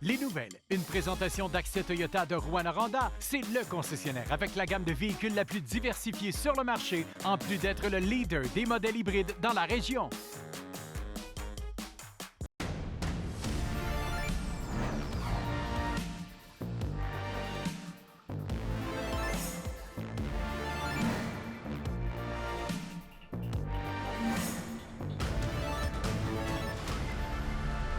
Les nouvelles, une présentation d'Axia Toyota de Rouyn-Noranda. C'est le concessionnaire avec la gamme de véhicules la plus diversifiée sur le marché, en plus d'être le leader des modèles hybrides dans la région.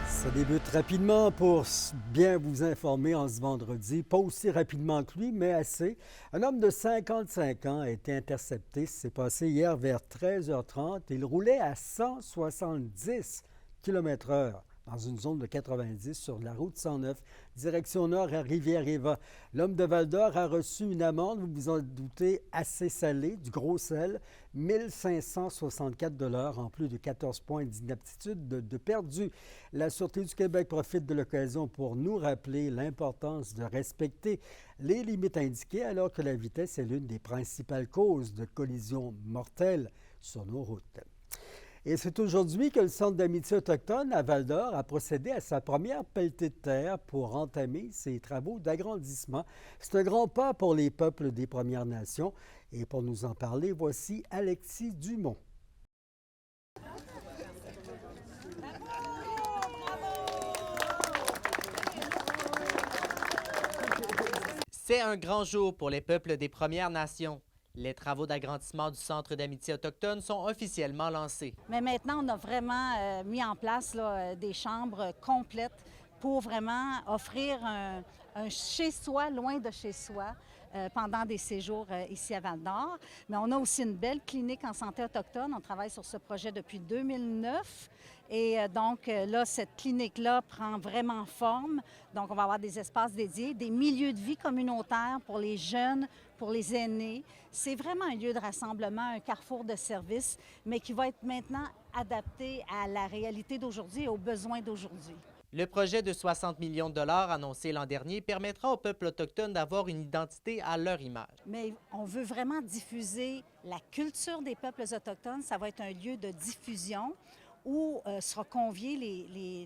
Ça débute rapidement pour bien vous informer en ce vendredi. Pas aussi rapidement que lui, mais assez. Un homme de 55 ans a été intercepté. C'est passé hier vers 13h30. Il roulait à 170 km/h dans une zone de 90 sur la route 109, direction nord à Rivière-Éva. L'homme de Val-d'Or a reçu une amende, vous vous en doutez, assez salée, du gros sel, 1 564 $ en plus de 14 points d'inaptitude de perdu. La Sûreté du Québec profite de l'occasion pour nous rappeler l'importance de respecter les limites indiquées alors que la vitesse est l'une des principales causes de collisions mortelles sur nos routes. Et c'est aujourd'hui que le Centre d'amitié autochtone à Val-d'Or a procédé à sa première pelletée de terre pour entamer ses travaux d'agrandissement. C'est un grand pas pour les peuples des Premières Nations. Et pour nous en parler, voici Alexis Dumont. C'est un grand jour pour les peuples des Premières Nations. Les travaux d'agrandissement du Centre d'amitié autochtone sont officiellement lancés. Mais maintenant, on a vraiment mis en place des chambres complètes pour vraiment offrir un chez-soi, loin de chez soi, pendant des séjours ici à Val-d'Or. Mais on a aussi une belle clinique en santé autochtone. On travaille sur ce projet depuis 2009. Et donc là, cette clinique-là prend vraiment forme. Donc, on va avoir des espaces dédiés, des milieux de vie communautaires pour les jeunes, pour les aînés. C'est vraiment un lieu de rassemblement, un carrefour de services, mais qui va être maintenant adapté à la réalité d'aujourd'hui et aux besoins d'aujourd'hui. Le projet de 60 millions de dollars annoncé l'an dernier permettra au peuple autochtone d'avoir une identité à leur image. Mais on veut vraiment diffuser la culture des peuples autochtones. Ça va être un lieu de diffusion où seront conviés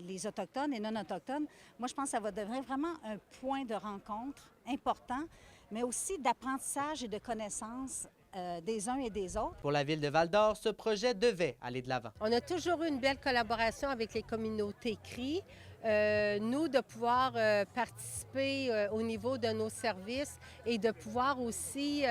les Autochtones et non-Autochtones. Moi, je pense que ça va devenir vraiment un point de rencontre important, mais aussi d'apprentissage et de connaissance des uns et des autres. Pour la ville de Val-d'Or, ce projet devait aller de l'avant. On a toujours eu une belle collaboration avec les communautés CRI. Nous, de pouvoir participer au niveau de nos services et de pouvoir aussi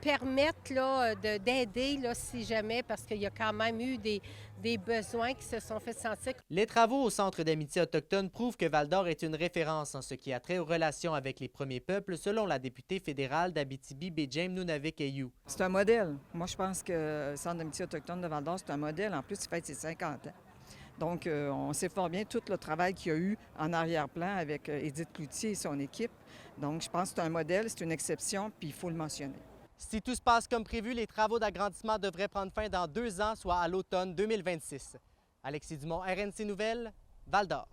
permettre d'aider si jamais, parce qu'il y a quand même eu des besoins qui se sont fait sentir. Les travaux au Centre d'amitié autochtone prouvent que Val-d'Or est une référence en ce qui a trait aux relations avec les premiers peuples, selon la députée fédérale d'Abitibi-Baie-James, Nunavik-Aiyou. C'est un modèle. Moi, je pense que le Centre d'amitié autochtone de Val-d'Or, c'est un modèle. En plus, il fête ses 50 ans. Donc, on sait fort bien tout le travail qu'il y a eu en arrière-plan avec Édith Cloutier et son équipe. Donc, je pense que c'est un modèle, c'est une exception, puis il faut le mentionner. Si tout se passe comme prévu, les travaux d'agrandissement devraient prendre fin dans 2 ans, soit à l'automne 2026. Alexis Dumont, RNC Nouvelles, Val-d'Or.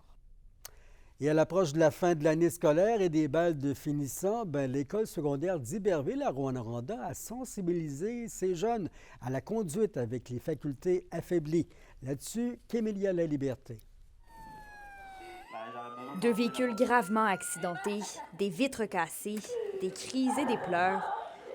Et à l'approche de la fin de l'année scolaire et des balles de finissant, l'école secondaire d'Iberville à Rouyn-Noranda a sensibilisé ces jeunes à la conduite avec les facultés affaiblies. Là-dessus, Kémélia Laliberté. 2 véhicules gravement accidentés, des vitres cassées, des cris et des pleurs.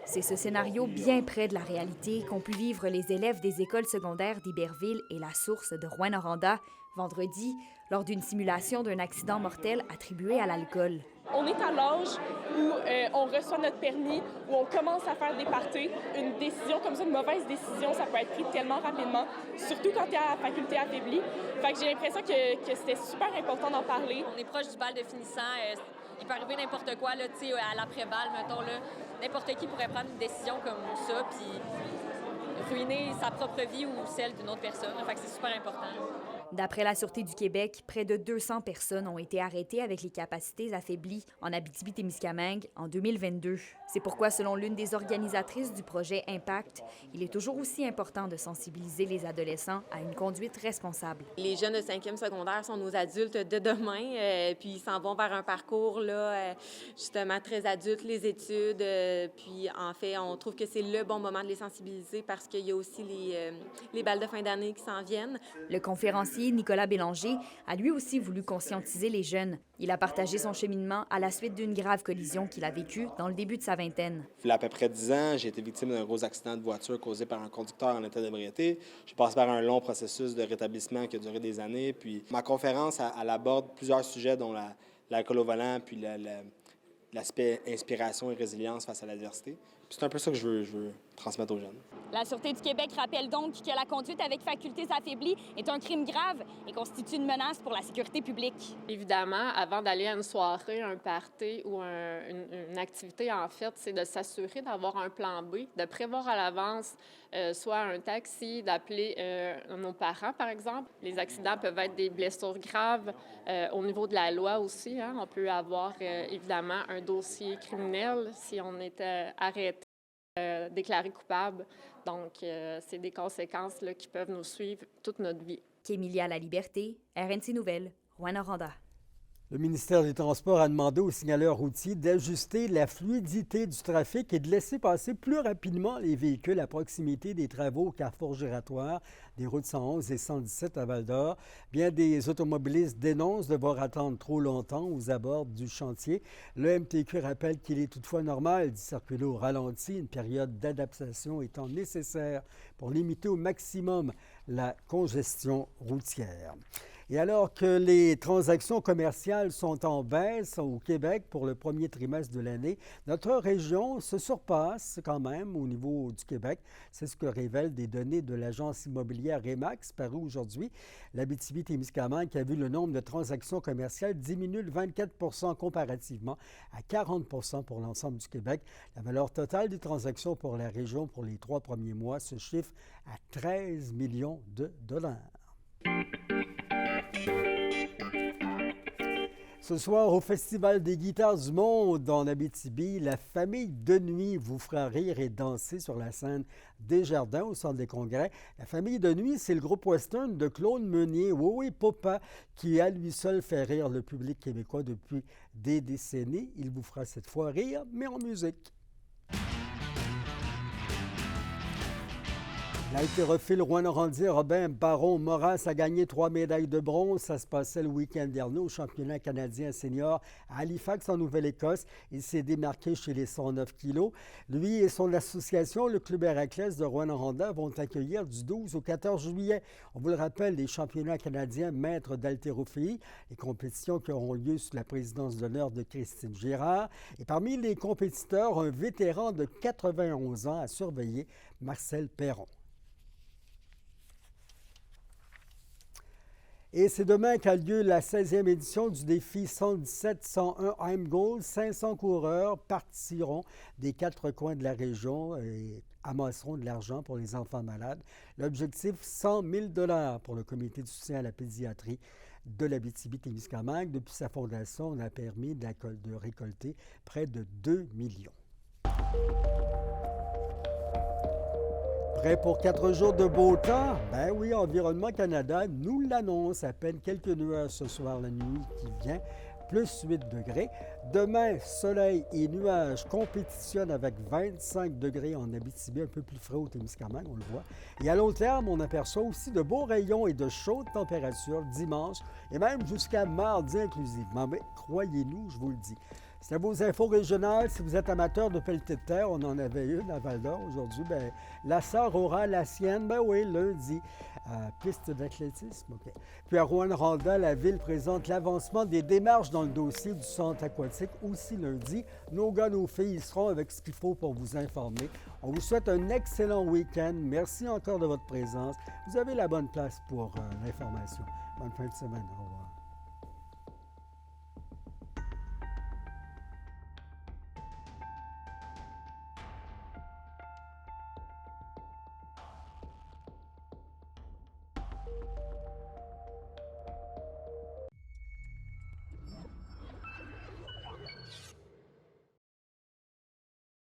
C'est ce scénario bien près de la réalité qu'ont pu vivre les élèves des écoles secondaires d'Iberville et La Source de Rouyn-Noranda vendredi lors d'une simulation d'un accident mortel attribué à l'alcool. On est à l'âge où on reçoit notre permis, où on commence à faire des parties. Une décision comme ça, une mauvaise décision, ça peut être pris tellement rapidement, surtout quand tu es à la faculté affaiblie. Fait que j'ai l'impression que c'était super important d'en parler. On est proche du bal de finissant. Il peut arriver n'importe quoi, là, à l'après-balle, mettons. N'importe qui pourrait prendre une décision comme ça, puis ruiner sa propre vie ou celle d'une autre personne. Fait que c'est super important. D'après la Sûreté du Québec, près de 200 personnes ont été arrêtées avec les capacités affaiblies en Abitibi-Témiscamingue en 2022. C'est pourquoi, selon l'une des organisatrices du projet Impact, il est toujours aussi important de sensibiliser les adolescents à une conduite responsable. Les jeunes de 5e secondaire sont nos adultes de demain, puis ils s'en vont vers un parcours justement très adulte, les études. Puis en fait, on trouve que c'est le bon moment de les sensibiliser parce qu'il y a aussi les balles de fin d'année qui s'en viennent. Le conférencier conseiller Nicolas Bélanger a lui aussi voulu conscientiser les jeunes. Il a partagé son cheminement à la suite d'une grave collision qu'il a vécue dans le début de sa vingtaine. Il y a à peu près 10 ans, j'ai été victime d'un gros accident de voiture causé par un conducteur en état d'ébriété. J'ai passé par un long processus de rétablissement qui a duré des années. Puis ma conférence, elle aborde plusieurs sujets, dont l'alcool au volant, puis l'aspect inspiration et résilience face à l'adversité. C'est un peu ça que je veux transmettre aux jeunes. La Sûreté du Québec rappelle donc que la conduite avec facultés affaiblies est un crime grave et constitue une menace pour la sécurité publique. Évidemment, avant d'aller à une soirée, un party ou une activité, en fait, c'est de s'assurer d'avoir un plan B, de prévoir à l'avance soit un taxi, d'appeler nos parents, par exemple. Les accidents peuvent être des blessures graves. Au niveau de la loi aussi, hein, on peut avoir évidemment un dossier criminel si on est arrêté, déclaré coupable. Donc, c'est des conséquences là, qui peuvent nous suivre toute notre vie. Kémilia La Liberté, RNC Nouvelles, Rouyn-Noranda. Le ministère des Transports a demandé aux signaleurs routiers d'ajuster la fluidité du trafic et de laisser passer plus rapidement les véhicules à proximité des travaux au carrefour giratoire des routes 111 et 117 à Val-d'Or. Bien des automobilistes dénoncent devoir attendre trop longtemps aux abords du chantier. Le MTQ rappelle qu'il est toutefois normal d'y circuler au ralenti, une période d'adaptation étant nécessaire pour limiter au maximum la congestion routière. Et alors que les transactions commerciales sont en baisse au Québec pour le premier trimestre de l'année, notre région se surpasse quand même au niveau du Québec. C'est ce que révèlent des données de l'agence immobilière Remax parues aujourd'hui. L'Abitibi-Témiscamingue a vu le nombre de transactions commerciales diminuer de 24 comparativement à 40 pour l'ensemble du Québec. La valeur totale des transactions pour la région pour les 3 premiers mois se chiffre à 13 millions de dollars. Ce soir, au Festival des guitares du monde en Abitibi, la famille de nuit vous fera rire et danser sur la scène Desjardins au Centre des Congrès. La famille de nuit, c'est le groupe western de Claude Meunier, Oui Papa, qui à lui seul fait rire le public québécois depuis des décennies. Il vous fera cette fois rire, mais en musique. L'haltérophile rouyn-norandien Robin Baron-Moras a gagné 3 médailles de bronze. Ça se passait le week-end dernier au championnat canadien senior à Halifax, en Nouvelle-Écosse. Il s'est démarqué chez les 109 kilos. Lui et son association, le Club Héraclès de Rouyn-Noranda, vont accueillir du 12 au 14 juillet. On vous le rappelle, les championnats canadiens maîtres d'haltérophilie, les compétitions qui auront lieu sous la présidence d'honneur de Christine Girard. Et parmi les compétiteurs, un vétéran de 91 ans à surveiller, Marcel Perron. Et c'est demain qu'a lieu la 16e édition du défi 117-101 IMGOLD. 500 coureurs partiront des 4 coins de la région et amasseront de l'argent pour les enfants malades. L'objectif, 100 000 $ pour le comité de soutien à la pédiatrie de l'Abitibi-Témiscamingue. Depuis sa fondation, on a permis de récolter près de 2 millions. Prêt pour 4 jours de beau temps? Ben oui, Environnement Canada nous l'annonce. À peine quelques nuages ce soir, la nuit qui vient, plus 8 degrés. Demain, soleil et nuages compétitionnent avec 25 degrés en Abitibi, un peu plus frais au Témiscamingue, on le voit. Et à long terme, on aperçoit aussi de beaux rayons et de chaudes températures dimanche et même jusqu'à mardi inclusivement. Mais croyez-nous, je vous le dis. C'était vos infos régionales. Si vous êtes amateur de pelletées de terre, on en avait une à Val-d'Or aujourd'hui. Bien, la sœur aura la sienne, ben oui, lundi. Piste d'athlétisme, OK. Puis à Rouyn-Noranda, la ville présente l'avancement des démarches dans le dossier du centre aquatique aussi lundi. Nos gars, nos filles, ils seront avec ce qu'il faut pour vous informer. On vous souhaite un excellent week-end. Merci encore de votre présence. Vous avez la bonne place pour l'information. Bonne fin de semaine. Au revoir.